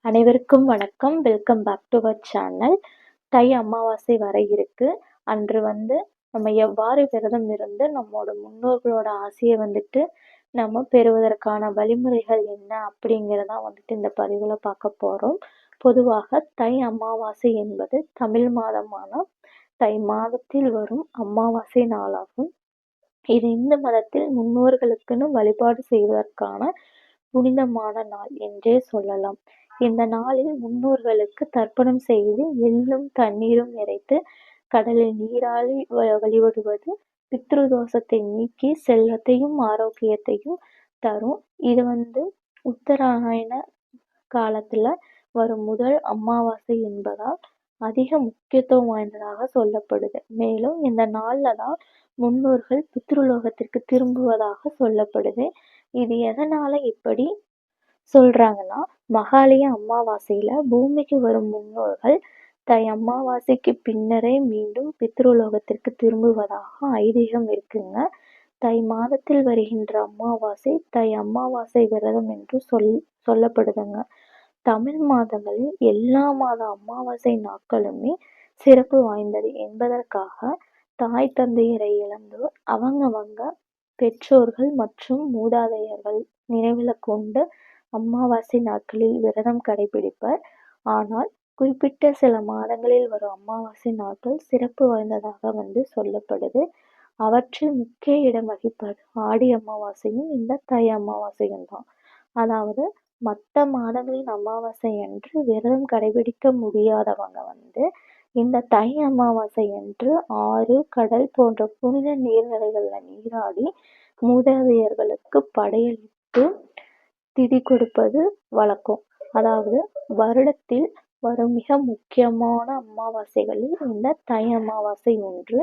அனைவருக்கும் வணக்கம். Welcome back to our channel. தை அமாவாசை வர இருக்கு. அன்று நம்ம எவ்வாறு விரதம் இருந்து நம்மோட முன்னோர்களோட ஆசையை நம்ம பெறுவதற்கான வழிமுறைகள் என்ன அப்படிங்கிறதான் இந்த பதிவில் பார்க்க போகிறோம். பொதுவாக தை அமாவாசை என்பது தமிழ் மாதமான தை மாதத்தில் வரும் அமாவாசை நாளாகும். இது இந்து மதத்தில் முன்னோர்களுக்குன்னு வழிபாடு செய்வதற்கான புனிதமான நாள் என்றே சொல்லலாம். இந்த நாளில் முன்னோர்களுக்கு தர்ப்பணம் செய்து எள்ளும் தண்ணீரும் நிறைத்து கடலில் நீராடி வழிபடுவது பித்ருதோஷத்தை நீக்கி செல்வத்தையும் ஆரோக்கியத்தையும் தரும். இது உத்தராயண காலத்துல வரும் முதல் அமாவாசை என்பதால் அதிக முக்கியத்துவம் வாய்ந்ததாக சொல்லப்படுது. மேலும் இந்த நாள்ல தான் முன்னோர்கள் பித்ருலோகத்திற்கு திரும்புவதாக சொல்லப்படுது. இது எதனால இப்படி சொல்றாங்கன்னா, மகாலய அமாவாசையில பூமிக்கு வரும் முன்னோர்கள் தை அமாவாசைக்கு பின்னரே மீண்டும் பித்ருலோகத்திற்கு திரும்புவதாக ஐதீகம் இருக்குங்க. தை மாதத்தில் வருகின்ற அமாவாசை தை அமாவாசை விரதம் என்று சொல்லப்படுதுங்க. தமிழ் மாதங்களில் எல்லா மாத அமாவாசை நாட்களுமே சிறப்பு வாய்ந்தது என்பதற்காக தாய் தந்தையரை இழந்தோர் அவங்க பெற்றோர்கள் மற்றும் மூதாதையர்கள் நினைவில் கொண்டு அமாவாசை நாட்களில் விரதம் கடைபிடிப்பர். ஆனால் குறிப்பிட்ட சில மாதங்களில் வரும் அமாவாசை நாட்கள் சிறப்பு வாய்ந்ததாக சொல்லப்படுது. அவற்றில் முக்கிய இடம் வகிப்பது ஆடி அமாவாசையும் இந்த தை அமாவாசையும் தான். அதாவது மற்ற மாதங்களின் அமாவாசை அன்று விரதம் கடைபிடிக்க முடியாதவங்க இந்த தை அமாவாசை அன்று ஆறு, கடல் போன்ற புனித நீர்நிலைகள்ல நீராடி மூதாதையர்களுக்கு படையலிட்டு திதி கொடுப்பது வழக்கம். அதாவது வருடத்தில் வரும் மிக முக்கியமான அமாவாசைகளில் இந்த தை அமாவாசை ஒன்று.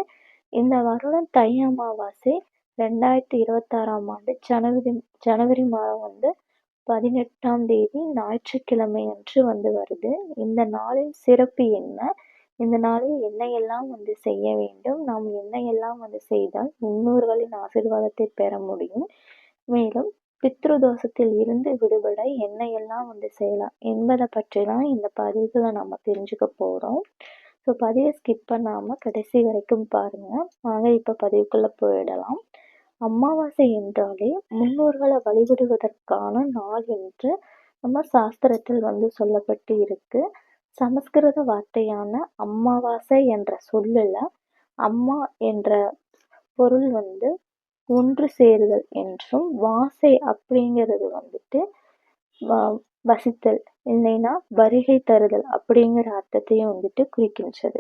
இந்த வருடம் தை அமாவாசை 2026ஆம் ஆண்டு ஜனவரி மாதம் 18ஆம் தேதி ஞாயிற்றுக்கிழமை அன்று வருது. இந்த நாளின் சிறப்பு என்ன? இந்த நாளில் என்னையெல்லாம் செய்ய வேண்டும்? நாம் என்னையெல்லாம் செய்தால் முன்னோர்களின் ஆசீர்வாதத்தை பெற முடியும்? மேலும் பித்ருதோஷத்தில் இருந்து விடுபட என்னையெல்லாம் செய்யலாம் என்பதை பற்றி தான் இந்த பதிவுல நம்ம தெரிஞ்சுக்க போறோம். ஸோ பதிவை ஸ்கிப் பண்ணாம கடைசி வரைக்கும் பாருங்க. வாங்க இப்ப பதிவுக்குள்ள போயிடலாம். அமாவாசை என்றாலே முன்னோர்களை வழிபடுவதற்கான நாள் என்று நம்ம சாஸ்திரத்தில் சொல்லப்பட்டு இருக்கு. சமஸ்கிருத வார்த்தையான அமாவாசை என்ற சொல்லுல அம்மா என்ற பொருள் ஒன்று சேருதல் என்றும், வாசை அப்படிங்கிறது வசித்தல் இல்லைன்னா வருகை தருதல் அப்படிங்கிற அர்த்தத்தையும் குறிக்கின்றது.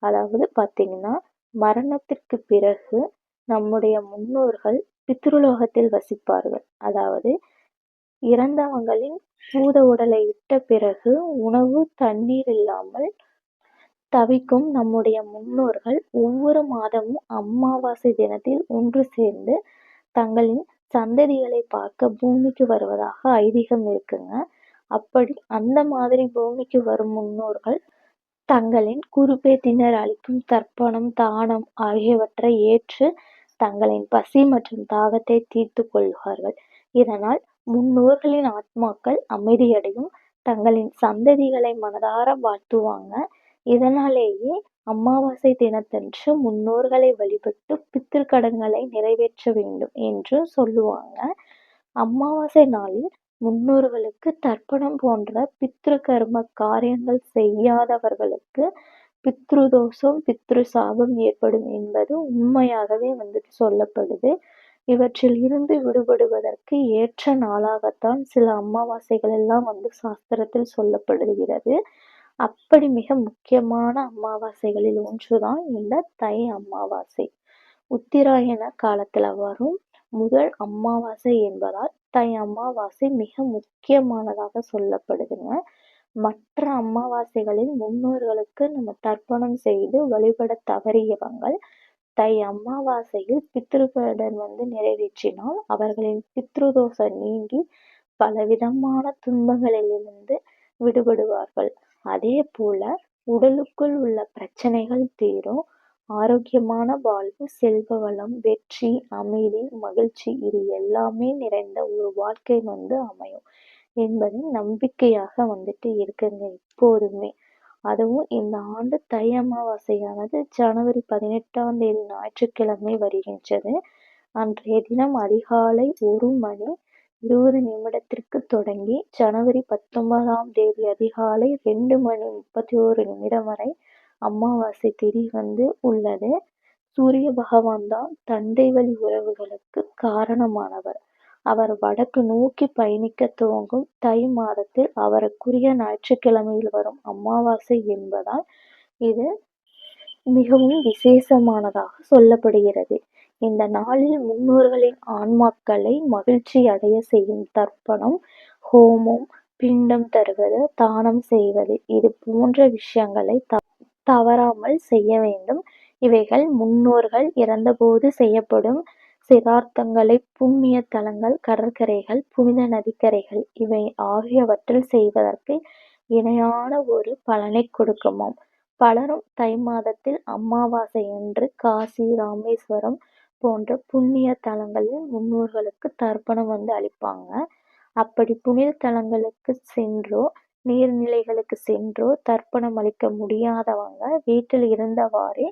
அதாவது பார்த்தீங்கன்னா, மரணத்திற்கு பிறகு நம்முடைய முன்னோர்கள் பித்ருலோகத்தில் வசிப்பார்கள். அதாவது இறந்தவங்களின் பூத உடலை விட்ட பிறகு உணவு தண்ணீர் இல்லாமல் தவிக்கும் நம்முடைய முன்னோர்கள் ஒவ்வொரு மாதமும் அமாவாசை தினத்தில் ஒன்று சேர்ந்து தங்களின் சந்ததிகளை பார்க்க பூமிக்கு வருவதாக ஐதீகம் இருக்குங்க. அப்படி அந்த மாதிரி பூமிக்கு வரும் முன்னோர்கள் தங்களின் குருபேத்தினர் அளிக்கும் தர்ப்பணம், தானம் ஆகியவற்றை ஏற்று தங்களின் பசி மற்றும் தாகத்தை தீர்த்து கொள்வார்கள். இதனால் முன்னோர்களின் ஆத்மாக்கள் அமைதியடையும், தங்களின் சந்ததிகளை மனதார வாழ்த்துவாங்க. இதனாலேயே அமாவாசை தினத்தன்று முன்னோர்களை வழிபட்டு பித்ருக்கடன்களை நிறைவேற்ற வேண்டும் என்று சொல்லுவாங்க. அமாவாசை நாளில் முன்னோர்களுக்கு தர்ப்பணம் போன்ற பித்ரு கர்ம காரியங்கள் செய்யாதவர்களுக்கு பித்ருதோஷம், பித்ரு சாபம் ஏற்படும் என்பது உண்மையாகவே சொல்லப்படுது. இவற்றில் இருந்து விடுபடுவதற்கு ஏற்ற நாளாகத்தான் சில அமாவாசைகள் எல்லாம் சாஸ்திரத்தில் சொல்லப்படுகிறது. அப்படி மிக முக்கியமான அமாவாசைகளில் ஒன்றுதான் இந்த தை அமாவாசை. உத்தராயண காலத்துல வரும் முதல் அமாவாசை என்பதால் தை அமாவாசை மிக முக்கியமானதாக சொல்லப்படுதுங்க. மற்ற அமாவாசைகளில் முன்னோர்களுக்கு நம்ம தர்ப்பணம் செய்து வழிபட தவறியவங்கள் தை அமாவாசையில் பித்ருக்கடன் நிறைவேற்றினால் அவர்களின் பித்ருதோஷம் நீங்கி பலவிதமான துன்பங்களிலிருந்து விடுபடுவார்கள். அதே போல உடலுக்குள் உள்ள பிரச்சனைகள் தீரும், ஆரோக்கியமான வாழ்வு, செல்வ வளம், வெற்றி, அமைதி, மகிழ்ச்சி இது எல்லாமே நிறைந்த ஒரு வாழ்க்கை அமையும். என்பது நம்பிக்கையாக இருக்குங்க எப்போதுமே. அதுவும் இந்த ஆண்டு தை அமாவாசையானது ஜனவரி 18ஆம் தேதி ஞாயிற்றுக்கிழமை வருகின்றது. அன்றைய தினம் அதிகாலை 1:20 தொடங்கி ஜனவரி 19ஆம் தேதி அதிகாலை 2:31 வரை அமாவாசை திதி உள்ளது. சூரிய பகவான் தான் தந்தை வழி உறவுகளுக்கு காரணமானவர். அவர் வடக்கு நோக்கி பயணிக்கத் துவங்கும் தை மாதத்தில் அவருக்குரிய ஞாயிற்றுக்கிழமையில் வரும் அமாவாசை என்பதால் இது மிகவும் விசேஷமானதாக சொல்லப்படுகிறது. இந்த நாளில் முன்னோர்களின் ஆன்மாக்களை மகிழ்ச்சி அடைய செய்யும் தர்ப்பணம், ஹோமம், பிண்டம் தருவது, தானம் செய்வது இது போன்ற விஷயங்களை தவறாமல் செய்ய வேண்டும். இவைகள் முன்னோர்கள் இறந்தபோது செய்யப்படும் சிரார்த்தங்களை புண்ணிய தலங்கள், கடற்கரைகள், புனித நதிக்கரைகள் இவை ஆகியவற்றில் செய்வதற்கு இணையான ஒரு பலனைக் கொடுக்குமாம். பலரும் தை மாதத்தில் அமாவாசையன்று காசி, ராமேஸ்வரம் போன்ற புண்ணிய தலங்களில் முன்னோர்களுக்கு தர்ப்பணம் அளிப்பாங்க. அப்படி புனித தலங்களுக்கு சென்றோ, நீர்நிலைகளுக்கு சென்றோ தர்ப்பணம் அளிக்க முடியாதவங்க வீட்டில் இருந்தவாறே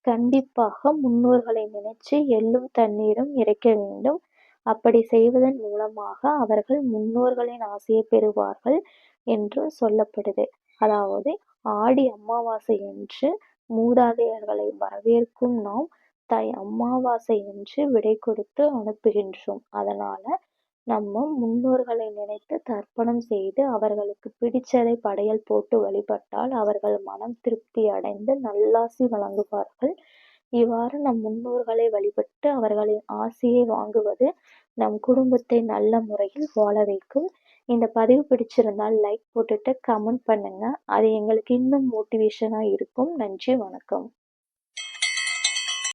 கண்டிப்பாக முன்னோர்களை நினைச்சு எள்ளும் தண்ணீரும் இறைக்க வேண்டும். அப்படி செய்வதன் மூலமாக அவர்கள் முன்னோர்களின் ஆசியை பெறுவார்கள் என்று சொல்லப்படுது. அதாவது ஆடி அமாவாசையன்று மூதாதையர்களை வரவேற்கும் நாம் தை அமாவாசையன்று விடை கொடுத்து அனுப்புகின்றோம். அதனால நம்ம முன்னோர்களை நினைத்து தர்ப்பணம் செய்து அவர்களுக்கு பிடிச்சதை படையல் போட்டு வழிபட்டால் அவர்கள் மனம் திருப்தி அடைந்து நல்லாசி வழங்குவார்கள். இவ்வாறு நம் முன்னோர்களை வழிபட்டு அவர்களின் ஆசியை வாங்குவது நம் குடும்பத்தை நல்ல முறையில் வாழ வைக்கும். இந்த பதிவு பிடிச்சிருந்தால் லைக் போட்டுட்டு கமெண்ட் பண்ணுங்க. அது எங்களுக்கு இன்னும் மோட்டிவேஷனா இருக்கும். நன்றி, வணக்கம்.